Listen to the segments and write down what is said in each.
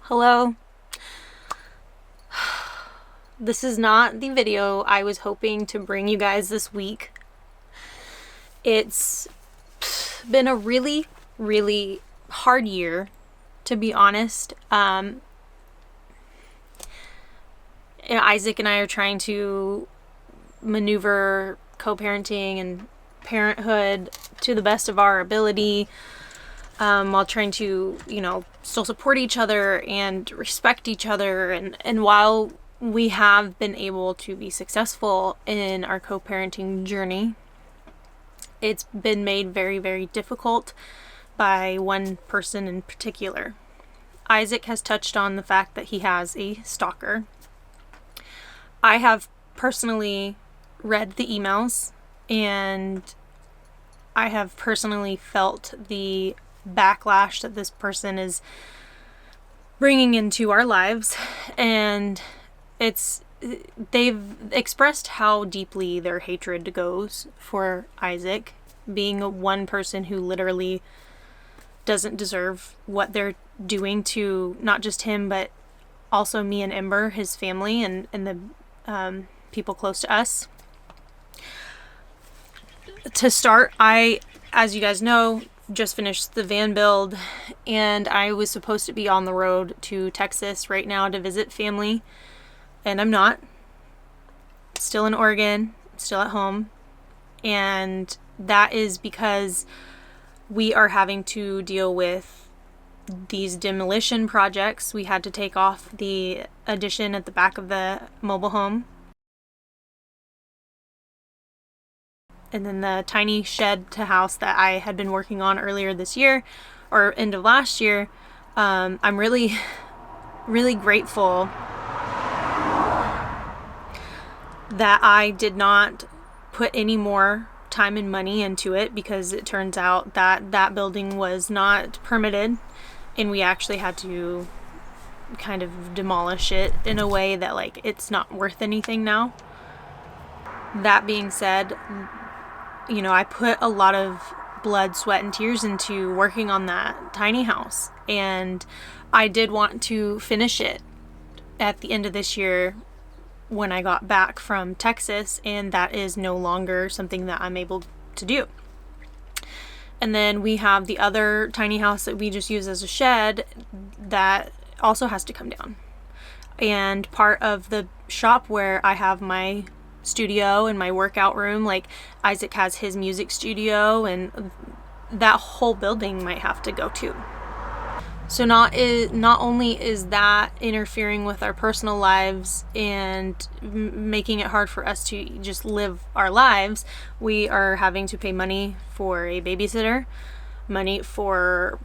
Hello. This is not the video I was hoping to bring you guys this week. It's been a really, really hard year, to be honest. Isaac and I are trying to maneuver co-parenting and parenthood to the best of our ability, while trying to, still support each other and respect each other. And while we have been able to be successful in our co-parenting journey, it's been made very, very difficult by one person in particular. Isaac has touched on the fact that he has a stalker. I have personally read the emails, and I have personally felt the backlash that this person is bringing into our lives, and they've expressed how deeply their hatred goes for Isaac, being one person who literally doesn't deserve what they're doing to not just him but also me and Ember, his family, and the people close to us. To start, I, as you guys know, just finished the van build, and I was supposed to be on the road to Texas right now to visit family, and I'm not. Still in Oregon, still at home, and that is because we are having to deal with these demolition projects. We had to take off the addition at the back of the mobile home, and then the tiny shed to house that I had been working on earlier this year or end of last year. I'm really, really grateful that I did not put any more time and money into it, because it turns out that that building was not permitted, and we actually had to kind of demolish it in a way that it's not worth anything now. That being said, I put a lot of blood, sweat, and tears into working on that tiny house, and I did want to finish it at the end of this year when I got back from Texas, and that is no longer something that I'm able to do. And then we have the other tiny house that we just use as a shed that also has to come down. And part of the shop where I have my studio and my workout room, Isaac has his music studio, and that whole building might have to go too. So not only is that interfering with our personal lives and making it hard for us to just live our lives, we are having to pay money for a babysitter, money for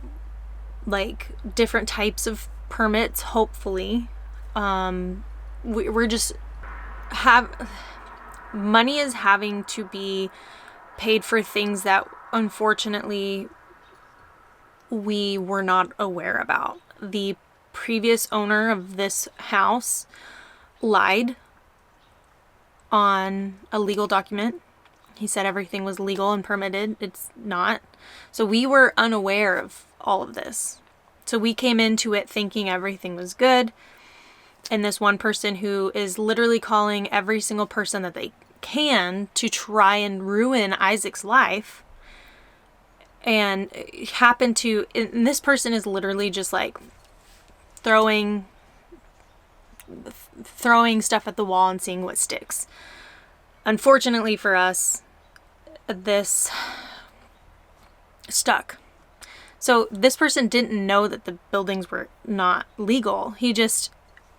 different types of permits, hopefully. We're just money is having to be paid for things that unfortunately we were not aware about. The previous owner of this house lied on a legal document. He said everything was legal and permitted. It's not. So we were unaware of all of this. So we came into it thinking everything was good. And this one person who is literally calling every single person that they can to try and ruin Isaac's life, and this person is literally just throwing stuff at the wall and seeing what sticks. Unfortunately for us, this stuck. So this person didn't know that the buildings were not legal. He just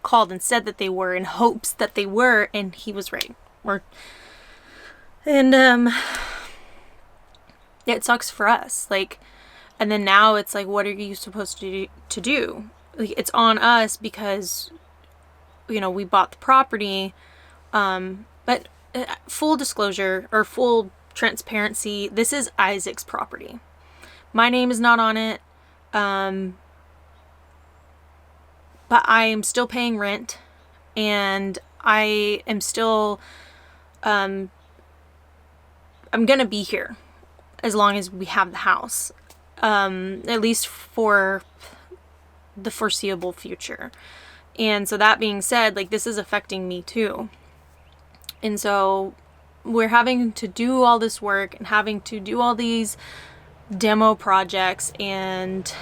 called and said that they were in hopes that they were, and he was right. It sucks for us. And then now it's what are you supposed to do? It's on us because, we bought the property. But full disclosure or full transparency, this is Isaac's property. My name is not on it. But I am still paying rent, and I am still, I'm gonna be here as long as we have the house, at least for the foreseeable future. And so that being said, like, this is affecting me too. And so we're having to do all this work and having to do all these demo projects, and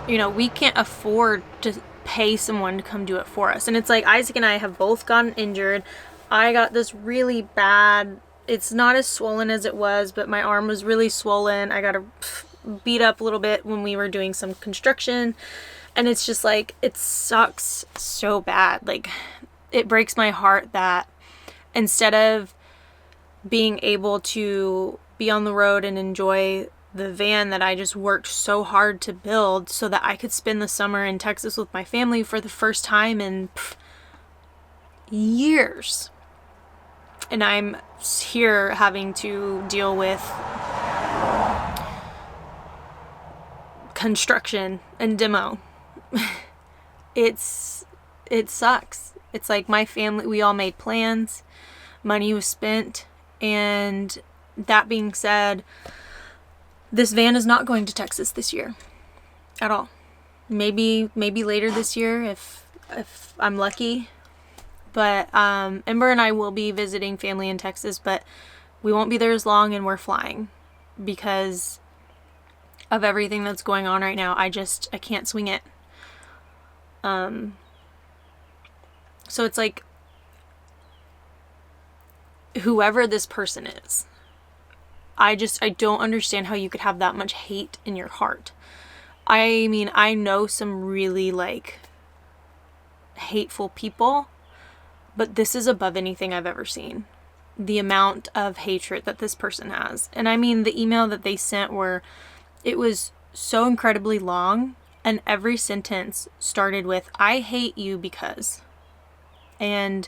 we can't afford to pay someone to come do it for us. And it's like Isaac and I have both gotten injured. I got this really bad, it's not as swollen as it was, but my arm was really swollen. I got beat up a little bit when we were doing some construction, and it's just like, it sucks so bad. Like, it breaks my heart that instead of being able to be on the road and enjoy the van that I just worked so hard to build so that I could spend the summer in Texas with my family for the first time in years, and I'm here having to deal with construction and demo. It sucks. It's like my family, we all made plans, money was spent, and that being said, this van is not going to Texas this year at all. Maybe later this year if I'm lucky. But Ember and I will be visiting family in Texas, but we won't be there as long, and we're flying because of everything that's going on right now. I can't swing it. So it's like, whoever this person is, I don't understand how you could have that much hate in your heart. I mean, I know some really, like, hateful people, but this is above anything I've ever seen. The amount of hatred that this person has. And I mean, the email that they sent it was so incredibly long, and every sentence started with, "I hate you because." And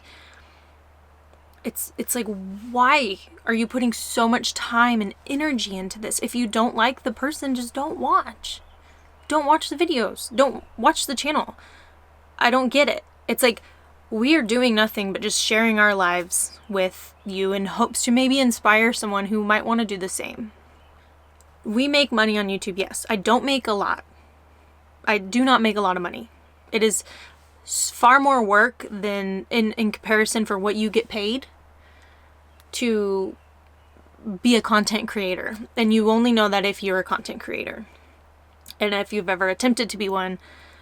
it's like, why are you putting so much time and energy into this? If you don't like the person, just don't watch. Don't watch the videos. Don't watch the channel. I don't get it. It's like, we are doing nothing but just sharing our lives with you in hopes to maybe inspire someone who might want to do the same. We make money on YouTube, yes. I don't make a lot. I do not make a lot of money. It is far more work than in comparison for what you get paid to be a content creator. And you only know that if you're a content creator. And if you've ever attempted to be one,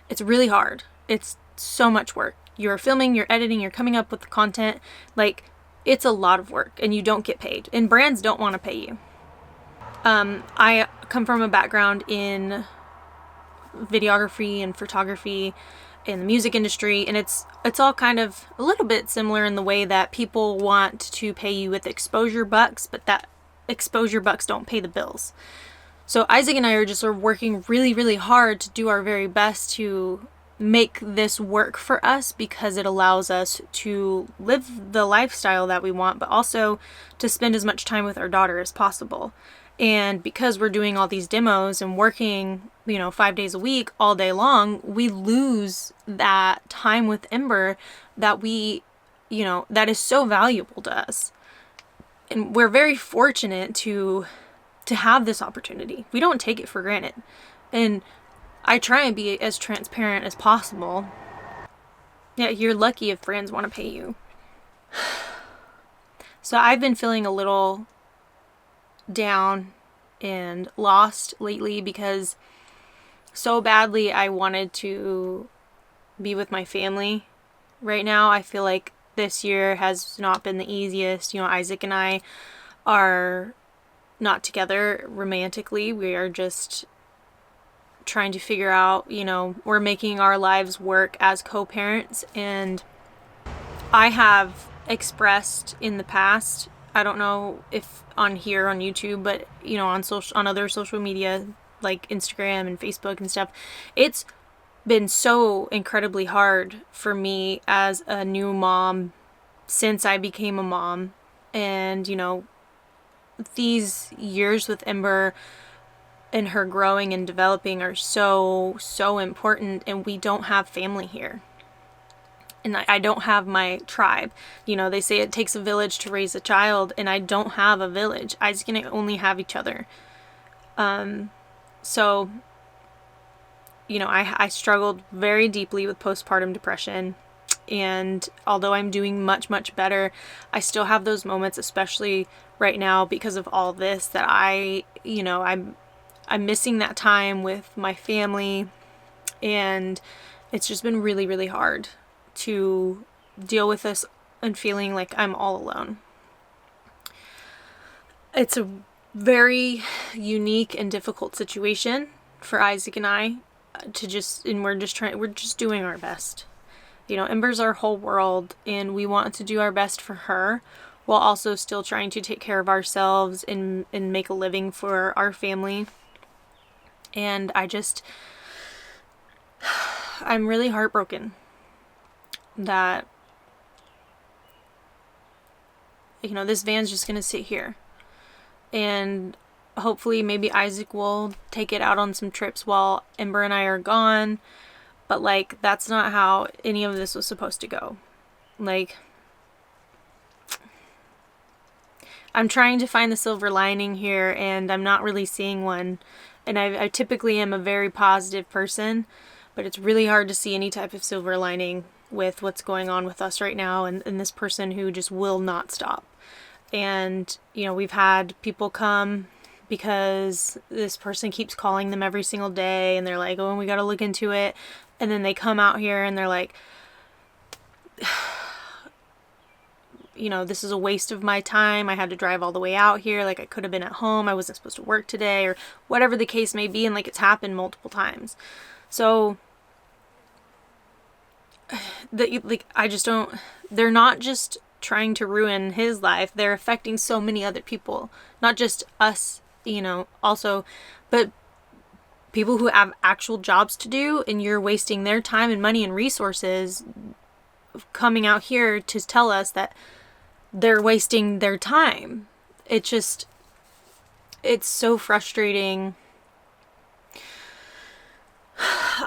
it's really hard. It's so much work. You're filming, you're editing, you're coming up with the content. Like, it's a lot of work, and you don't get paid. And brands don't want to pay you. I come from a background in videography and photography in the music industry, and it's all kind of a little bit similar in the way that people want to pay you with exposure bucks, but that exposure bucks don't pay the bills. So Isaac and I are just working really, really hard to do our very best to make this work for us, because it allows us to live the lifestyle that we want, but also to spend as much time with our daughter as possible. And because we're doing all these demos and working, 5 days a week, all day long, we lose that time with Ember that that is so valuable to us. And we're very fortunate to have this opportunity. We don't take it for granted. And I try and be as transparent as possible. Yeah, you're lucky if brands want to pay you. So I've been feeling a little down and lost lately, because so badly I wanted to be with my family. Right now I feel like this year has not been the easiest. Isaac and I are not together romantically. We are just trying to figure out, we're making our lives work as co-parents. And I have expressed in the past, I don't know if on here on YouTube, but on other social media like Instagram and Facebook and stuff, it's been so incredibly hard for me as a new mom since I became a mom. And these years with Ember and her growing and developing are so important, and we don't have family here. And I don't have my tribe. They say it takes a village to raise a child, and I don't have a village. Isaac and I only have each other. So I struggled very deeply with postpartum depression. And although I'm doing much, much better, I still have those moments, especially right now because of all this, that I'm missing that time with my family. And it's just been really, really hard to deal with this and feeling like I'm all alone. It's a very unique and difficult situation for Isaac and I we're just doing our best. Ember's our whole world, and we want to do our best for her while also still trying to take care of ourselves and make a living for our family. And I'm really heartbroken that, this van's just going to sit here. And hopefully maybe Isaac will take it out on some trips while Ember and I are gone. But, that's not how any of this was supposed to go. I'm trying to find the silver lining here, and I'm not really seeing one. And I typically am a very positive person, but it's really hard to see any type of silver lining with what's going on with us right now and this person who just will not stop. And, we've had people come because this person keeps calling them every single day, and they're like, oh, we got to look into it. And then they come out here and they're like, this is a waste of my time. I had to drive all the way out here. I could have been at home. I wasn't supposed to work today, or whatever the case may be. And it's happened multiple times. So they're not just trying to ruin his life. They're affecting so many other people, not just us, also, but people who have actual jobs to do, and you're wasting their time and money and resources coming out here to tell us that they're wasting their time. It's so frustrating.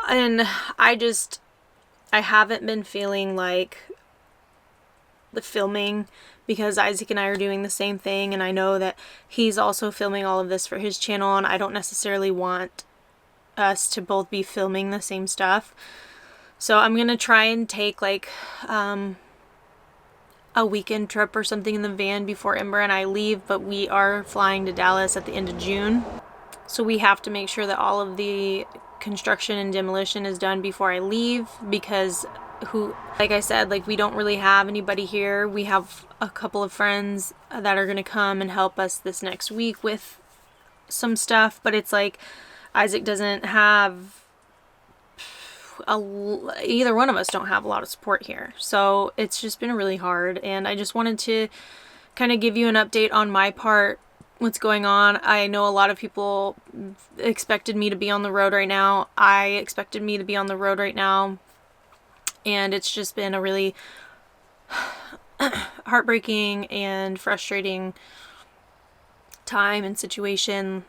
And I haven't been feeling like the filming, because Isaac and I are doing the same thing, and I know that he's also filming all of this for his channel, and I don't necessarily want us to both be filming the same stuff. So I'm gonna try and take a weekend trip or something in the van before Ember and I leave, but we are flying to Dallas at the end of June, so we have to make sure that all of the construction and demolition is done before I leave, because like I said, we don't really have anybody here. We have a couple of friends that are gonna come and help us this next week with some stuff, but it's Isaac doesn't have either one of us don't have a lot of support here. So it's just been really hard, and I just wanted to kind of give you an update on my part, what's going on. I know a lot of people expected me to be on the road right now. I expected me to be on the road right now, and it's just been a really heartbreaking and frustrating time and situation.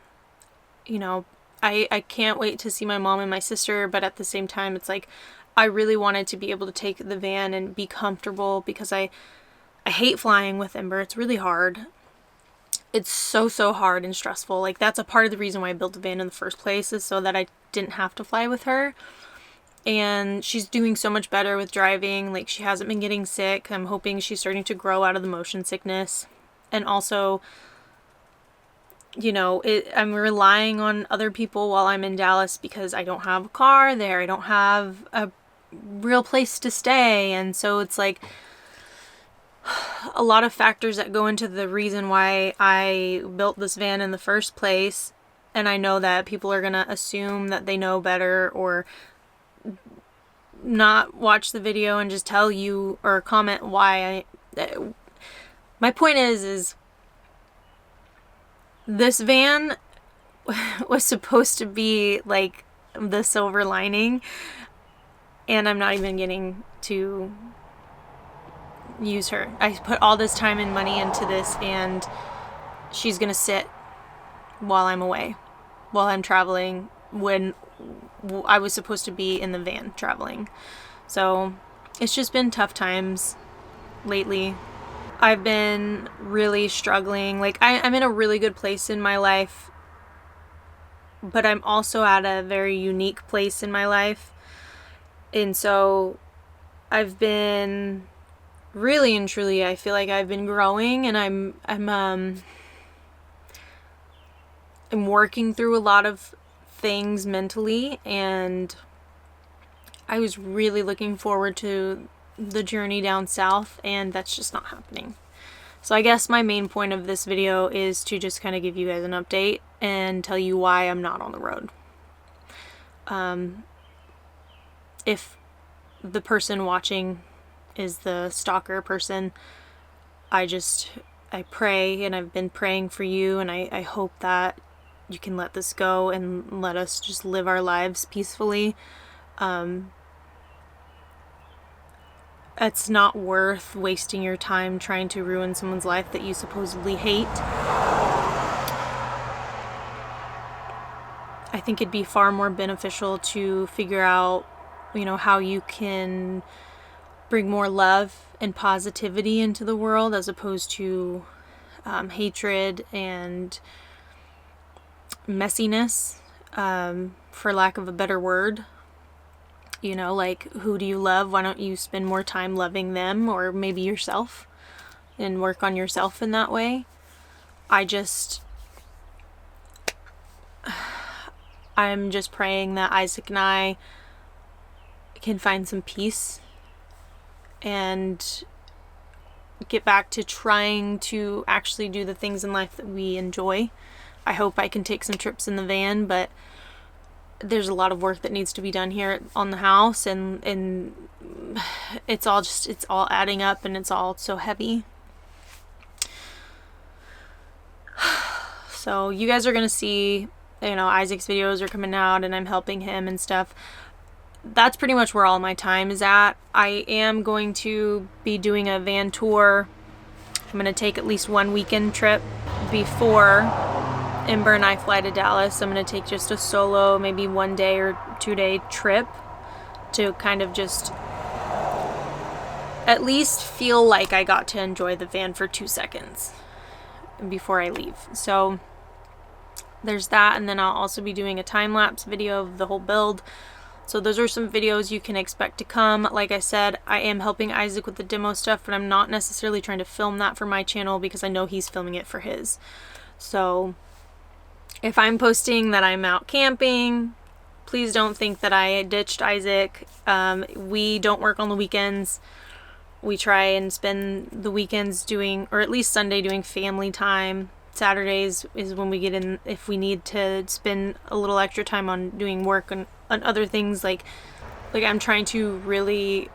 I can't wait to see my mom and my sister, but at the same time, it's I really wanted to be able to take the van and be comfortable, because I hate flying with Ember. It's really hard. It's so hard and stressful. That's a part of the reason why I built the van in the first place, is so that I didn't have to fly with her. And she's doing so much better with driving. She hasn't been getting sick. I'm hoping she's starting to grow out of the motion sickness. And also, I'm relying on other people while I'm in Dallas, because I don't have a car there. I don't have a real place to stay. And so it's a lot of factors that go into the reason why I built this van in the first place. And I know that people are going to assume that they know better, or not watch the video and just tell you or comment why my point is this van was supposed to be the silver lining, and I'm not even getting to use her. I put all this time and money into this, and she's gonna sit while I'm away, while I'm traveling, when I was supposed to be in the van traveling. So it's just been tough times lately. I've been really struggling. I'm in a really good place in my life but I'm also at a very unique place in my life. And so I've been really and truly, I feel like I've been growing, and I'm working through a lot of things mentally, and I was really looking forward to the journey down south, and that's just not happening. So I guess my main point of this video is to just kind of give you guys an update and tell you why I'm not on the road. If the person watching is the stalker person, I pray, and I've been praying for you, and I hope that you can let this go and let us just live our lives peacefully. It's not worth wasting your time trying to ruin someone's life that you supposedly hate. I think it'd be far more beneficial to figure out, how you can bring more love and positivity into the world, as opposed to hatred and messiness, for lack of a better word. Like, who do you love? Why don't you spend more time loving them, or maybe yourself, and work on yourself in that way? I'm just praying that Isaac and I can find some peace and get back to trying to actually do the things in life that we enjoy. I hope I can take some trips in the van, but there's a lot of work that needs to be done here on the house, and it's all adding up, and it's all so heavy. So you guys are gonna see, Isaac's videos are coming out, and I'm helping him and stuff. That's pretty much where all my time is at. I am going to be doing a van tour. I'm gonna take at least one weekend trip before Ember and I fly to Dallas. I'm going to take just a solo, maybe 1 day or 2 day trip to kind of just at least feel like I got to enjoy the van for 2 seconds before I leave. So there's that, and then I'll also be doing a time-lapse video of the whole build. So those are some videos you can expect to come. Like I said, I am helping Isaac with the demo stuff, but I'm not necessarily trying to film that for my channel because I know he's filming it for his. So if I'm posting that I'm out camping, please don't think that I ditched Isaac. We don't work on the weekends. We try and spend the weekends doing, or at least Sunday, doing family time. Saturdays is when we get in, if we need to spend a little extra time on doing work on other things. Like I'm trying to really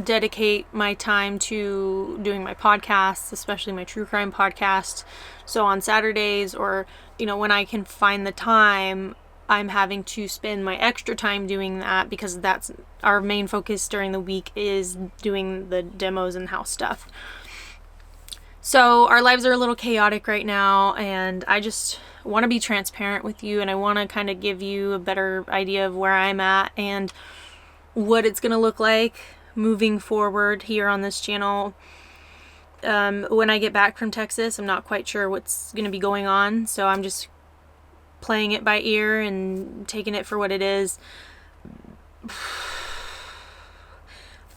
dedicate my time to doing my podcasts, especially my true crime podcast. So on Saturdays, or when I can find the time, I'm having to spend my extra time doing that, because that's our main focus during the week, is doing the demos and house stuff. So our lives are a little chaotic right now, and I just want to be transparent with you, and I want to kind of give you a better idea of where I'm at and what it's going to look like moving forward here on this channel. When I get back from Texas, I'm not quite sure what's going to be going on, so I'm just playing it by ear and taking it for what it is.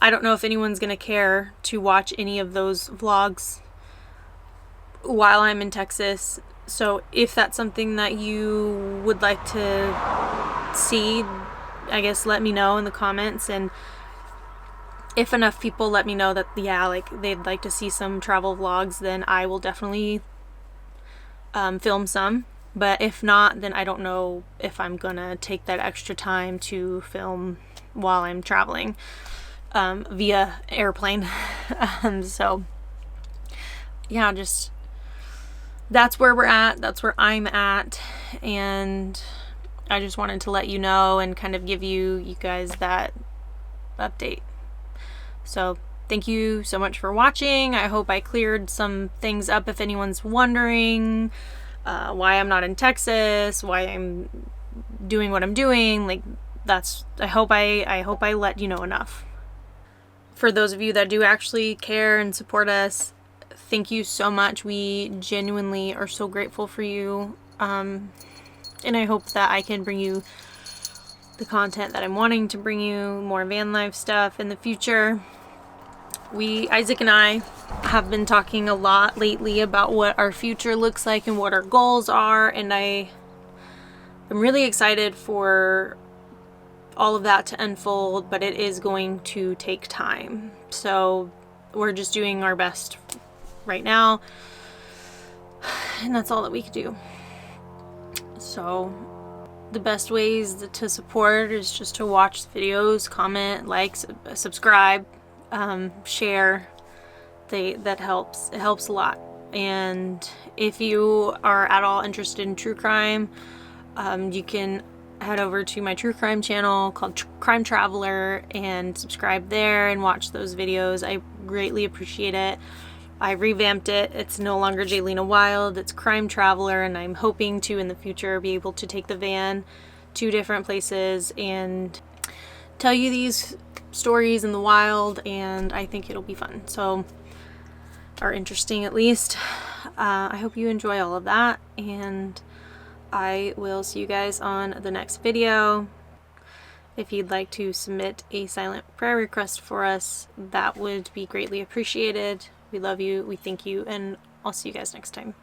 I don't know if anyone's going to care to watch any of those vlogs while I'm in Texas, so if that's something that you would like to see, I guess let me know in the comments, and if enough people let me know that, yeah, like they'd like to see some travel vlogs, then I will definitely film some. But if not, then I don't know if I'm gonna take that extra time to film while I'm traveling via airplane. So yeah, just that's where we're at, that's where I'm at, and I just wanted to let you know and kind of give you guys that update. So thank you so much for watching. I hope I cleared some things up if anyone's wondering why I'm not in Texas, why I'm doing what I'm doing. Like, that's, I hope I let you know enough. For those of you that do actually care and support us, thank you so much. We genuinely are so grateful for you. And I hope that I can bring you the content that I'm wanting to bring you, more van life stuff in the future. Isaac and I have been talking a lot lately about what our future looks like and what our goals are, and I'm really excited for all of that to unfold, but it is going to take time. So we're just doing our best right now, and that's all that we can do. So the best ways to support is just to watch the videos, comment, like, subscribe, share. That helps. It helps a lot. And if you are at all interested in true crime, you can head over to my true crime channel called Crime Traveler and subscribe there and watch those videos. I greatly appreciate it. I revamped it. It's no longer Jaylena Wild, it's Crime Traveler, and I'm hoping to in the future be able to take the van to different places and tell you these stories in the wild, and I think it'll be fun. So, or interesting at least. I hope you enjoy all of that, and I will see you guys on the next video. If you'd like to submit a silent prayer request for us, that would be greatly appreciated. We love you, we thank you, and I'll see you guys next time.